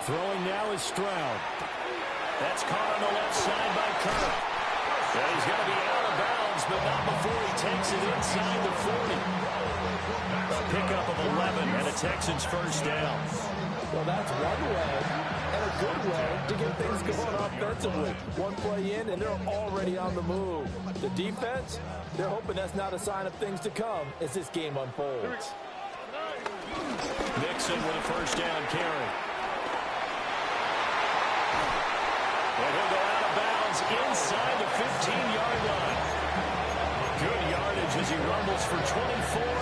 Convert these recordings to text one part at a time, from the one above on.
Throwing now is Stroud. That's caught on the left side by Kirk. And he's going to be out of bounds, but not before he takes it inside the 40. A pickup of 11 and a Texans first down. Well, that's one way and a good way to get things going offensively. One play in, and they're already on the move. The defense, they're hoping that's not a sign of things to come as this game unfolds. Mixon with a first down carry. And he'll go out of bounds inside the 15-yard line. Good yardage as he rumbles for 24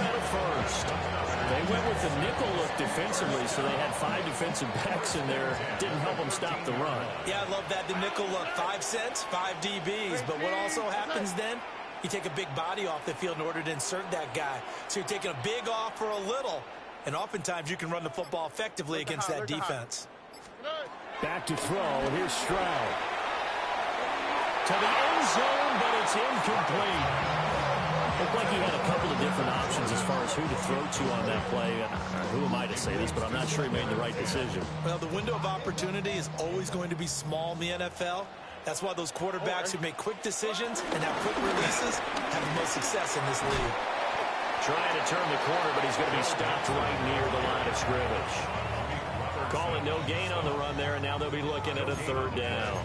and a first. They went with the nickel look defensively, so they had 5 defensive backs in there. Didn't help them stop the run. Yeah, I love that, the nickel look. 5 cents, 5 DBs. But what also happens then, you take a big body off the field in order to insert that guy. So you're taking a big off for a little. And oftentimes you can run the football effectively against that defense. Back to throw. Here's Stroud. To the end zone, but it's incomplete. Looked like he had a couple of different options as far as who to throw to on that play. Who am I to say this, but I'm not sure he made the right decision. Well, the window of opportunity is always going to be small in the NFL. That's why those quarterbacks who make quick decisions and have quick releases have the most success in this league. Trying to turn the corner, but he's going to be stopped right near the line of scrimmage. Calling no gain on the run there, and now they'll be looking at a third down.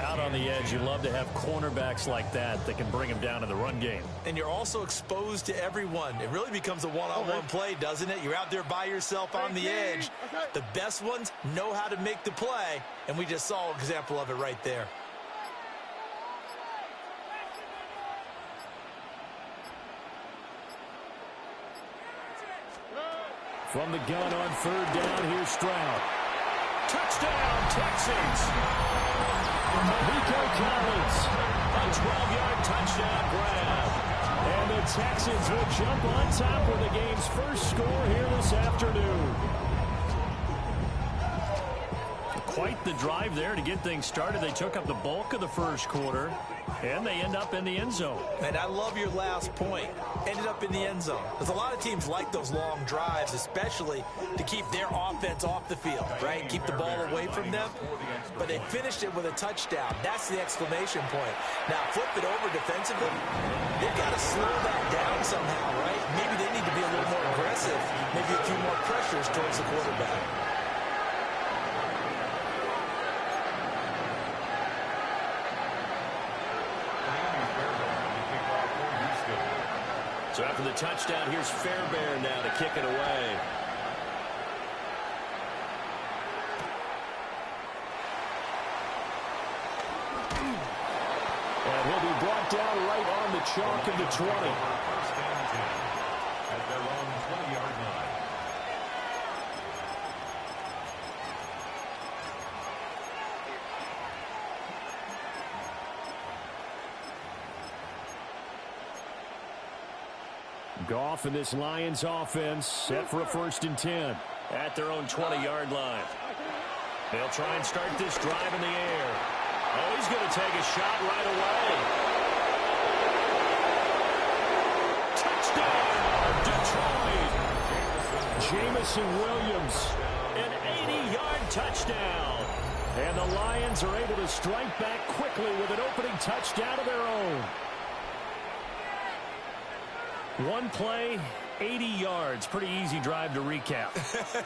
Out on the edge, you love to have cornerbacks like that that can bring him down in the run game. And you're also exposed to everyone. It really becomes a one-on-one play, doesn't it? You're out there by yourself on the edge. The best ones know how to make the play, and we just saw an example of it right there. From the gun on third down, here's Stroud. Touchdown, Texans! Nico Collins, a 12-yard touchdown grab. And the Texans will jump on top with the game's first score here this afternoon. Quite the drive there to get things started. They took up the bulk of the first quarter, and they end up in the end zone. And I love your last point. Ended up in the end zone. Because a lot of teams like those long drives, especially to keep their offense off the field, right? Keep the ball away from them. But they finished it with a touchdown. That's the exclamation point. Now, flip it over defensively. They've got to slow that down somehow, right? Maybe they need to be a little more aggressive. Maybe a few more pressures towards the quarterback. So after the touchdown, here's Fairbairn now to kick it away. And he'll be brought down right on the chalk of the 20. At their own 20-yard line. Goff and this Lions offense set for a 1st and 10 at their own 20-yard line. They'll try and start this drive in the air. Oh, he's going to take a shot right away. Touchdown, Detroit! Jamison Williams, an 80-yard touchdown. And the Lions are able to strike back quickly with an opening touchdown of their own. One play, 80 yards. Pretty easy drive to recap.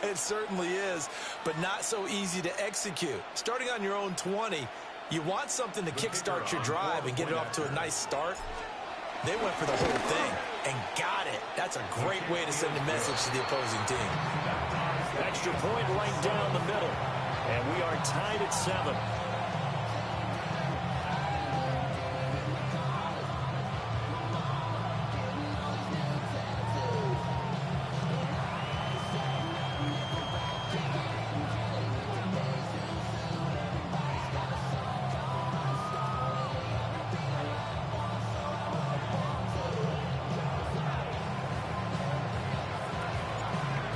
It certainly is, but not so easy to execute. Starting on your own 20, you want something to kickstart your drive and get it off to a nice start. They went for the whole thing and got it. That's a great way to send a message to the opposing team. Extra point right down the middle. And we are tied at 7.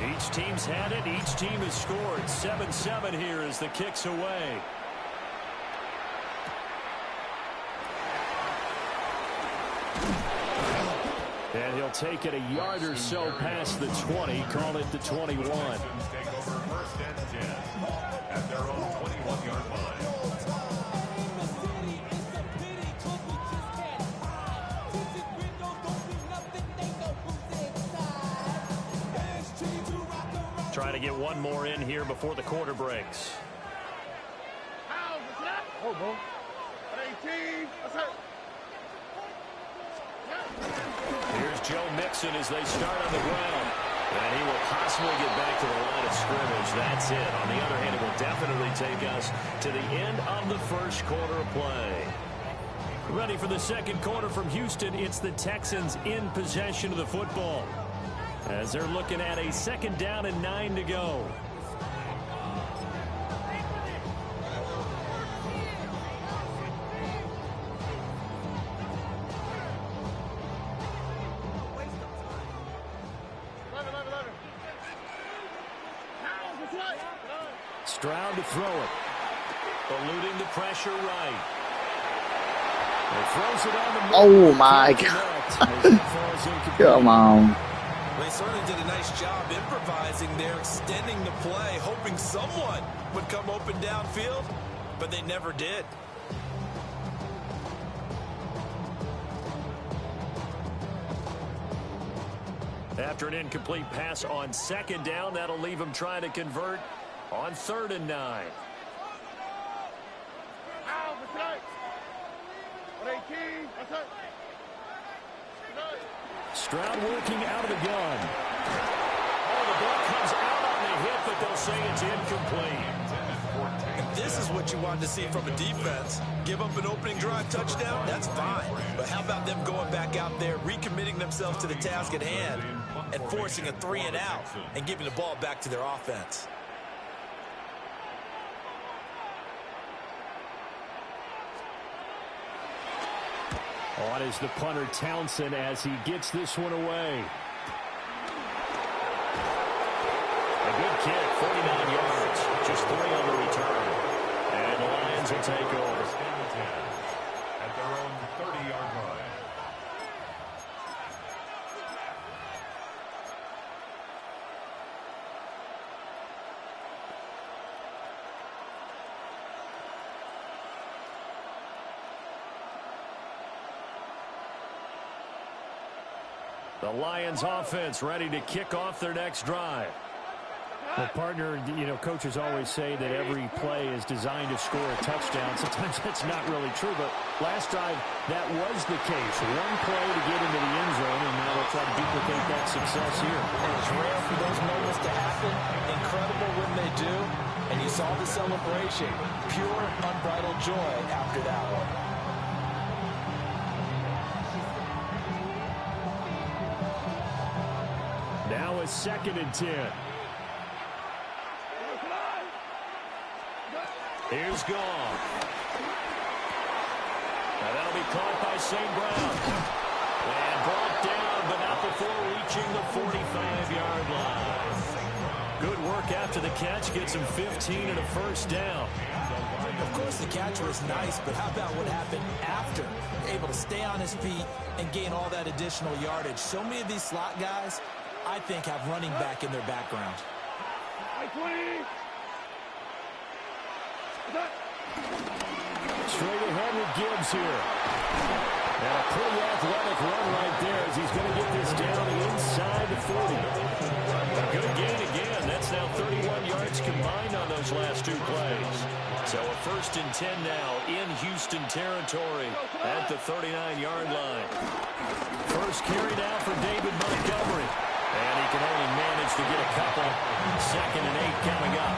Each team's had it. Each team has scored. 7-7 here as the kick's away. And he'll take it a yard or so past the 20, call it the 21. At their own 21-yard line. Trying to get one more in here before the quarter breaks. Here's Joe Mixon as they start on the ground. And he will possibly get back to the line of scrimmage. That's it. On the other hand, it will definitely take us to the end of the first quarter of play. Ready for the second quarter from Houston. It's the Texans in possession of the football, as they're looking at a 2nd down and 9 to go. Stroud to throw it. Eluding the pressure right. He throws it on the middle. Oh my God. Come on. They certainly did a nice job improvising there, extending the play, hoping someone would come open downfield, but they never did. After an incomplete pass on 2nd down, that'll leave him trying to convert on 3rd and 9. Stroud working out of the gun. Oh, the ball comes out on the hit, but they'll say it's incomplete. And this is what you wanted to see from a defense. Give up an opening drive touchdown, that's fine. But how about them going back out there, recommitting themselves to the task at hand, and forcing a 3 and out, and giving the ball back to their offense. On is the punter Townsend as he gets this one away. A good kick, 49 yards, just 3 on the return. And the Lions will take over. At their own 30-yard line. The Lions offense ready to kick off their next drive. Well, partner, you know, coaches always say that every play is designed to score a touchdown. Sometimes that's not really true, but last drive, that was the case. One play to get into the end zone, and now they'll try to duplicate that success here. And it's rare for those moments to happen. Incredible when they do. And you saw the celebration. Pure, unbridled joy after that one. Now a 2nd and 10. Here's Gone. Now that'll be caught by St. Brown. And brought down, but not before reaching the 45-yard line. Good work after the catch. Gets him 15 and a 1st down. Of course, the catch was nice, but how about what happened after? Able to stay on his feet and gain all that additional yardage. So many of these slot guys, I think, have running back in their background. Straight ahead with Gibbs here. And a pretty athletic run right there as he's going to get this down inside the 40. A good gain again. That's now 31 yards combined on those last 2 plays. So a 1st and 10 now in Houston territory at the 39-yard line. First carry now for David Montgomery. And he can only manage to get a couple. 2nd and 8 coming up.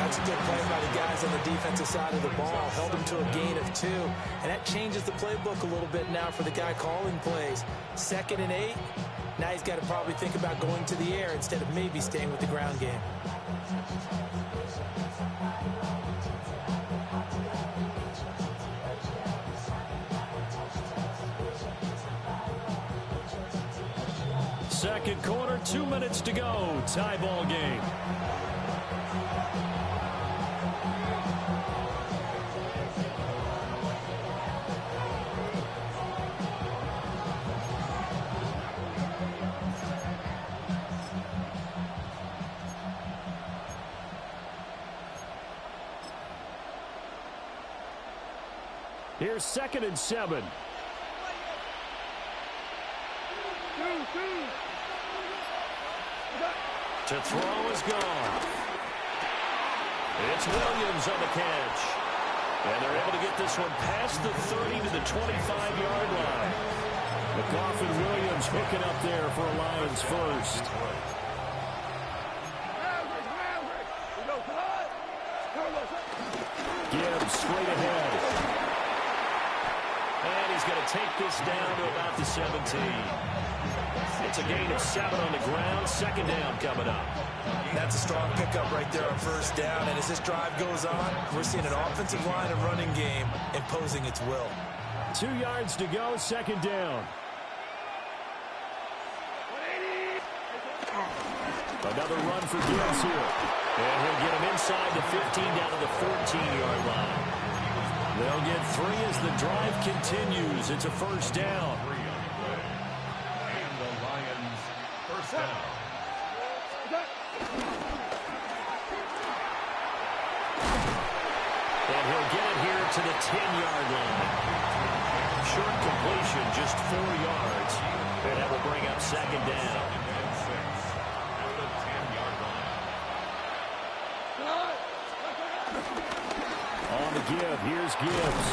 That's a good play by the guys on the defensive side of the ball. Held them to a gain of 2. And that changes the playbook a little bit now for the guy calling plays. 2nd and 8. Now he's got to probably think about going to the air instead of maybe staying with the ground game. Second quarter, 2 minutes to go. Tie ball game. Here's 2nd and 7. To throw is gone. It's Williams on the catch. And they're able to get this one past the 30 to the 25-yard line. McGough and Williams hooking up there for a Lions first. Gibbs straight ahead. And he's going to take this down to about the 17. It's a gain of 7 on the ground. 2nd down coming up. That's a strong pickup right there on 1st down. And as this drive goes on, we're seeing an offensive line and running game imposing its will. 2 yards to go. 2nd down. Another run for Gibbs here. And he'll get him inside the 15 down to the 14-yard line. They'll get 3 as the drive continues. It's a 1st down. And the Lions, 1st down. And he'll get it here to the 10-yard line. Short completion, just 4 yards. And that will bring up 2nd down. On the give, here's Gibbs.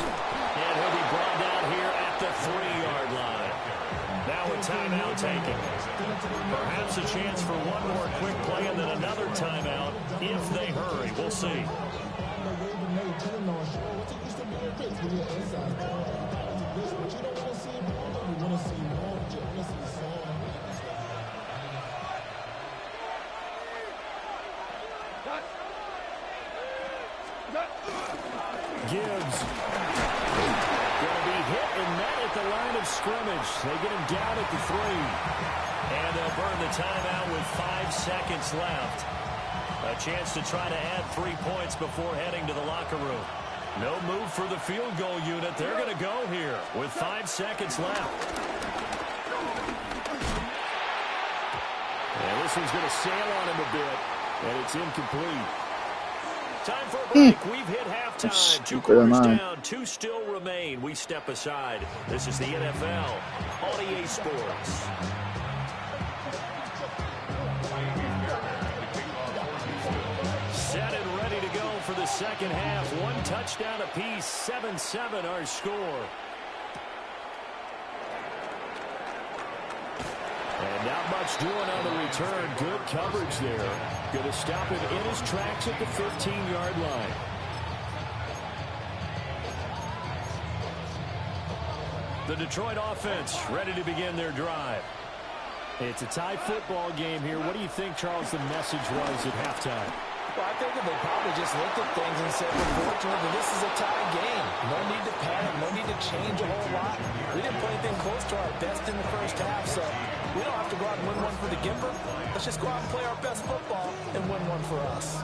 And he'll be brought down here at the 3-yard line. Now a timeout taken. Perhaps a chance for one more quick play and then another timeout if they hurry. We'll see. Gibbs going to be hit and met at the line of scrimmage. They get him down at the 3. And they'll burn the timeout with 5 seconds left. A chance to try to add 3 points before heading to the locker room. No move for the field goal unit. They're going to go here with 5 seconds left. And this one's going to sail on him a bit. And it's incomplete. Time for a break. We've hit halftime. 2 quarters down. 2 still remain. We step aside. This is the NFL on EA Sports. Set and ready to go for the 2nd half. 1 touchdown apiece. 7-7 our score. And not much doing on the return. Good coverage there. Going to stop him in his tracks at the 15-yard line. The Detroit offense ready to begin their drive. It's a tie football game here. What do you think, Charles, the message was at halftime? Well, I think that they probably just looked at things and said, unfortunately, this is a tie game. No need to panic. No need to change a whole lot. We didn't play anything close to our best in the 1st half, so we don't have to go out and win one for the Gipper. Let's just go out and play our best football and win one for us.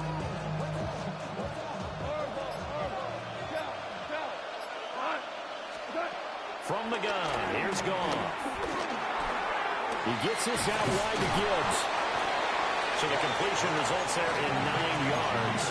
From the gun, here's Goff. He gets this out wide to Gibbs. So the completion results there in 9 yards.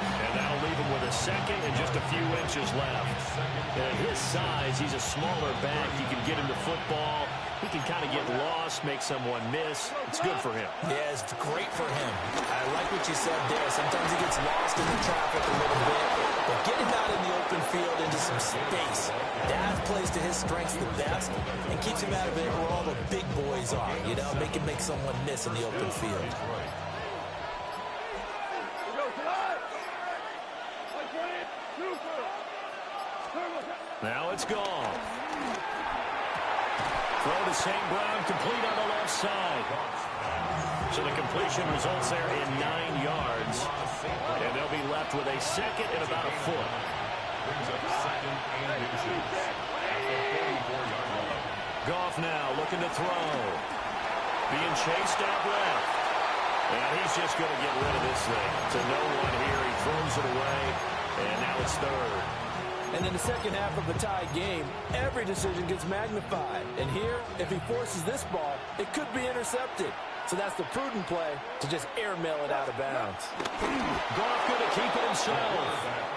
And that'll leave him with a 2nd and just a few inches left. At his size, he's a smaller back. You can get him the football. He can kind of get lost, make someone miss. It's good for him. Yeah, it's great for him. I like what you said there. Sometimes he gets lost in the traffic a little bit. But get him out in the open field into some space. That plays to his strengths the best and keeps him out of it where all the big boys are. You know, make someone miss in the open field. Now it's gone. Throw to St. Brown, complete on the left side. So the completion results there in 9 yards. And they'll be left with a 2nd and about a foot. Goff now looking to throw. Being chased out left. And he's just going to get rid of this thing. To no one here. He throws it away. And now it's 3rd. And in the second half of a tied game, every decision gets magnified. And here, if he forces this ball, it could be intercepted. So that's the prudent play to just airmail it out of bounds. Goff going to keep it himself.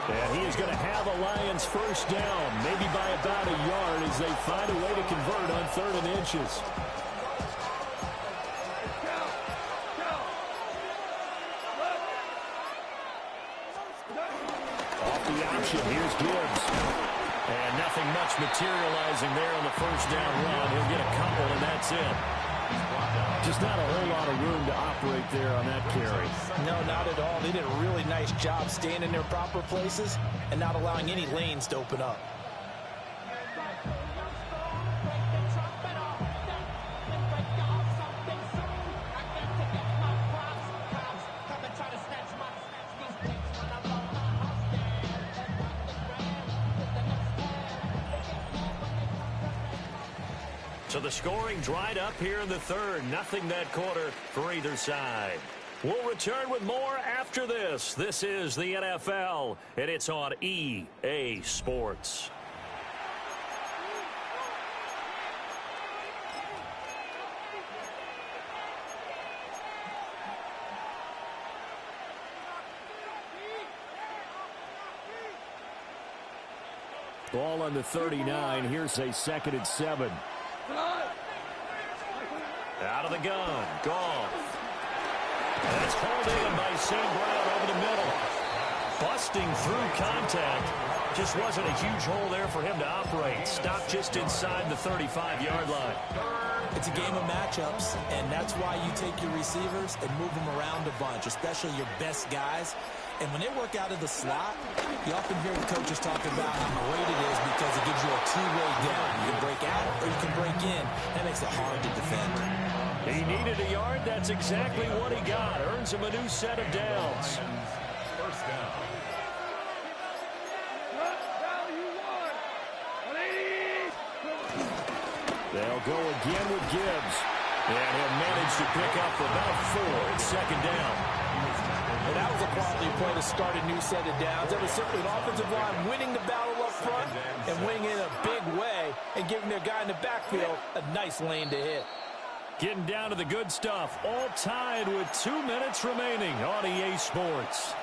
And he is going to have a Lions first down, maybe by about a yard as they find a way to convert on 3rd and inches. Off the option, here's Gibbs. And nothing much materializing there on the first down run. He'll get a couple, and that's it. Just not a whole lot of room to operate there on that carry. No, not at all. They did a really nice job staying in their proper places and not allowing any lanes to open up. So the scoring dried up here in the 3rd. Nothing that quarter for either side. We'll return with more after this. This is the NFL, and it's on EA Sports. Ball on the 39. Here's a 2nd and 7. Out of the gun, Goff. That's hauled in by St. Brown over the middle. Busting through contact. Just wasn't a huge hole there for him to operate. Stopped just inside the 35-yard line. It's a game of matchups, and that's why you take your receivers and move them around a bunch, especially your best guys. And when they work out of the slot, you often hear the coaches talking about how great it is because it gives you a two-way gun. You can break out or you can break in. That makes it hard to defend. He needed a yard. That's exactly what he got. Earns him a new set of downs. First down. They'll go again with Gibbs. And he'll manage to pick up about 4. It's 2nd down. And that was a quality play to start a new set of downs. That was simply an offensive line winning the battle up front and winning in a big way and giving their guy in the backfield a nice lane to hit. Getting down to the good stuff. All tied with 2 minutes remaining on EA Sports.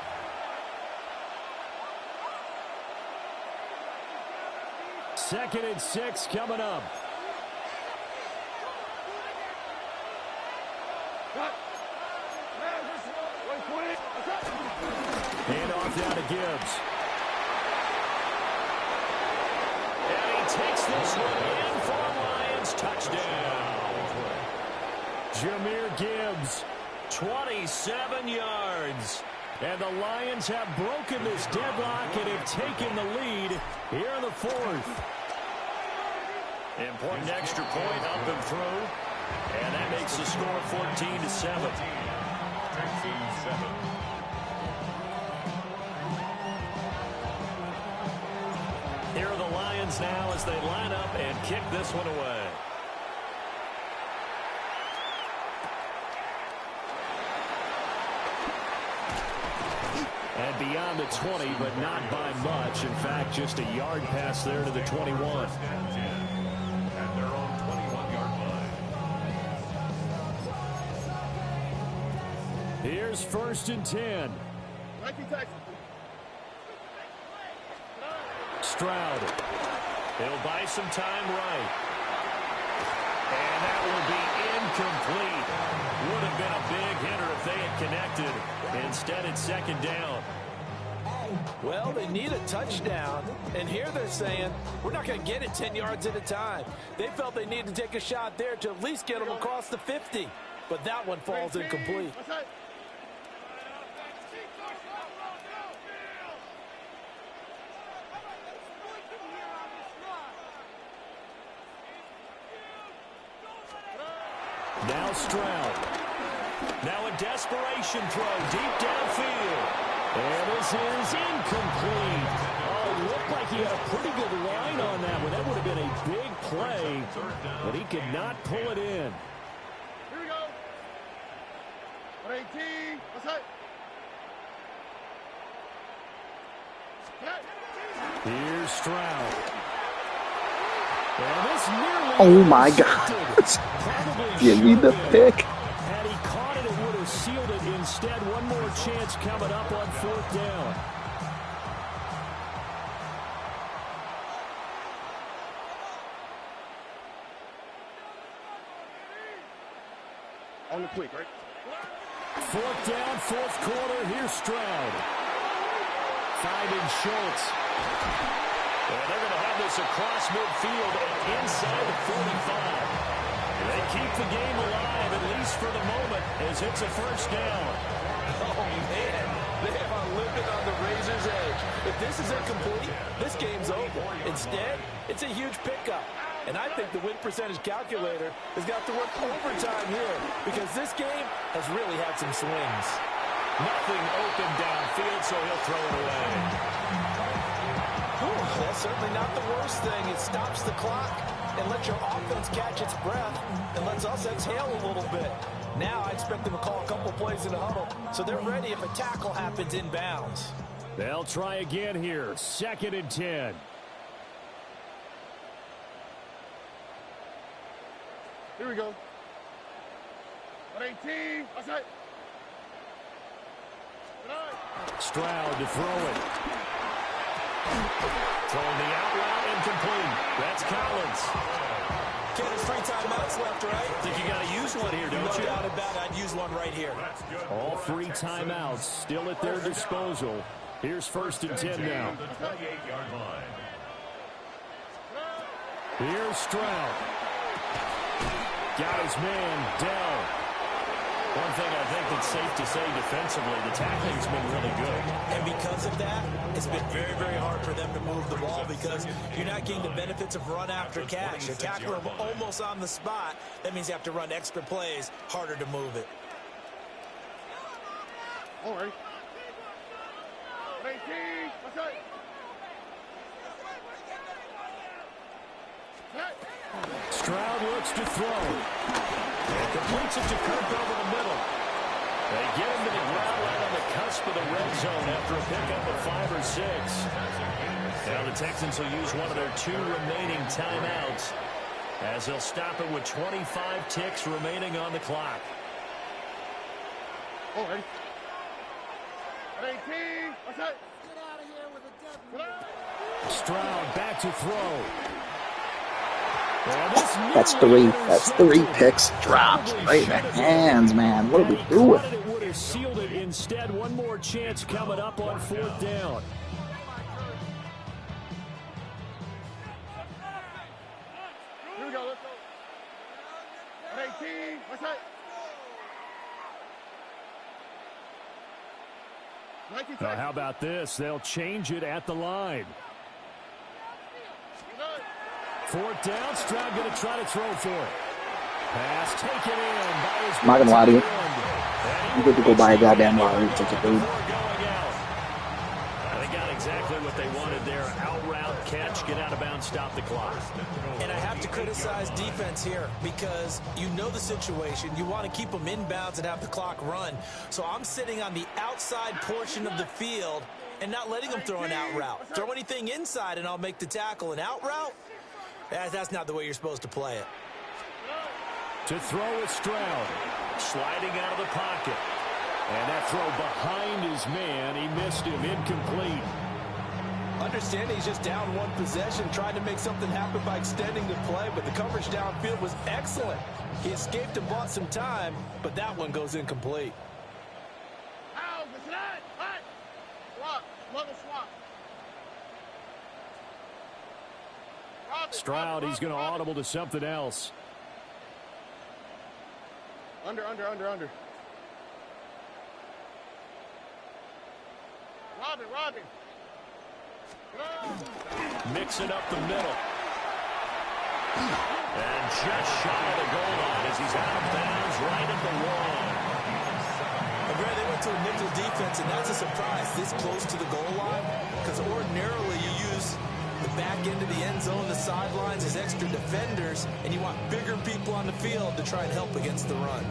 Second and 6 coming up. Hand off down to Gibbs. And he takes this one in for Lions touchdown. Jahmyr Gibbs, 27 yards. And the Lions have broken this deadlock and have taken the lead here in the 4th. Important extra point up and through. And that makes the score 14-7. 13-7. Here are the Lions now as they line up and kick this one away. And beyond the 20, but not by much. In fact, just a yard pass there to the 21. At their own 21-yard line. Here's 1st and 10. Stroud. He'll buy some time right. And that will be incomplete. Would have been a big hitter if they had connected. Instead, it's 2nd down. Well, they need a touchdown, and here they're saying, we're not going to get it 10 yards at a time. They felt they needed to take a shot there to at least get them across the 50, but that one falls incomplete. Now Stroud. Now a desperation throw deep downfield. And this is incomplete. Oh, it looked like he had a pretty good line on that one. That would have been a big play, but he could not pull it in. Here we go. 118. What's that? Here's Stroud. And this nearly Oh my God. Probably You need the should have pick. been. Had he caught it, it would have sealed it. Instead, one more chance coming up on 4th down. On the quick, right? 4th down, 4th quarter. Here's Stroud. Finding Schultz. And they're going to have this across midfield and inside the 45. They keep the game alive, at least for the moment, as it's a 1st down. Oh, man. They are living on the razor's edge. If this is incomplete, this game's over. Instead, it's a huge pickup. And I think the win percentage calculator has got to work overtime here because this game has really had some swings. Nothing open downfield, so he'll throw it away. Whew, that's certainly not the worst thing. It stops the clock and lets your offense catch its breath and lets us exhale a little bit. Now I expect them to call a couple plays in the huddle so they're ready if a tackle happens inbounds. They'll try again here. 2nd and 10. Here we go. 18. Outside. Stroud to throw it. Throwing the out route incomplete. That's Collins. Ken, there's 3 timeouts left, right? I think you got to use one here, don't No you? doubt about it. I'd use one right here. All 3 timeouts still at their disposal. Here's 1st and 10 now. The 28-yard line. Here's Stroud. Got his man, Dell. One thing I think that's safe to say defensively, the tackling's been really good. And because of that, it's been very, very hard for them to move the ball because you're not getting the benefits of run after catch. You tackle them almost on the spot. That means you have to run extra plays, harder to move it. All right. 18. Outside. Stroud looks to throw. And completes it to Kirk over the middle. They get him to the ground right on the cusp of the red zone after a pickup of 5 or 6. Now the Texans will use one of their 2 remaining timeouts as they'll stop it with 25 ticks remaining on the clock. All right. 18. Outside. Get out of here with a W. Stroud back to throw. That's 3. That's 3 picks dropped right in the hands, man. What are we doing? It would have sealed it. Instead, one more chance coming up on 4th down. Here we go. Let's go. 18. Outside. 19. Now, how about this? They'll change it at the line. 4th down. Stroud going to try to throw for it. Pass taken in by his. I'm not gonna lie to you. I'm I'm good to go buy a goddamn lottery ticket, dude. They got exactly what they wanted there. Out route, catch, get out of bounds, stop the clock. And I have to criticize defense here because you know the situation. You want to keep them inbounds and have the clock run. So I'm sitting on the outside portion of the field and not letting them throw an out route. Throw anything inside and I'll make the tackle. An out route? That's not the way you're supposed to play it. To throw is Stroud. Sliding out of the pocket. And that throw behind his man. He missed him. Incomplete. Understanding he's just down 1 possession, trying to make something happen by extending the play, but the coverage downfield was excellent. He escaped and bought some time, but that one goes incomplete. Ow, it's not. Hot. Swap. Level swap. Stroud, he's going to audible to something else. Under. Robin. Mixing up the middle. And just shy of the goal line as he's out of bounds right at the wall. And Brad, they went to a nickel defense, and that's a surprise this close to the goal line because ordinarily you use the back end of the end zone, the sidelines as extra defenders, and you want bigger people on the field to try and help against the run.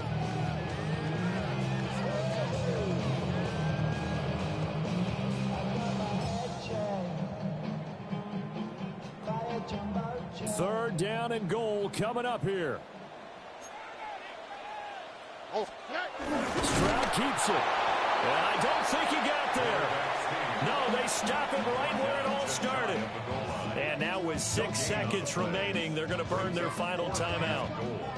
down and goal coming up here. Oh, Stroud keeps it. And I don't think he got there. No, they stop him right where it all started. And now with 6 seconds remaining, they're going to burn their final timeout.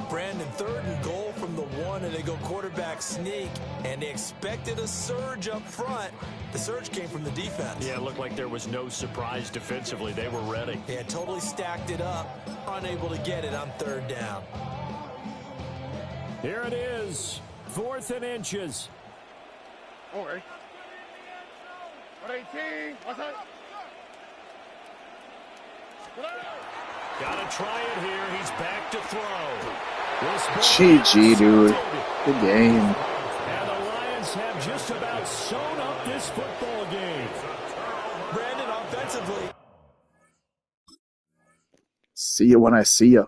Brandon, 3rd and goal from the 1, and they go quarterback sneak, and they expected a surge up front. The surge came from the defense. Yeah, it looked like there was no surprise defensively. They were ready. Yeah, totally stacked it up, unable to get it on 3rd down. Here it is, 4th and inches. okay. 18, what's that? Got to try it here. He's back to throw. GG, dude. Good game. And the Lions have just about sewn up this football game. Brandon, offensively. See you when I see you.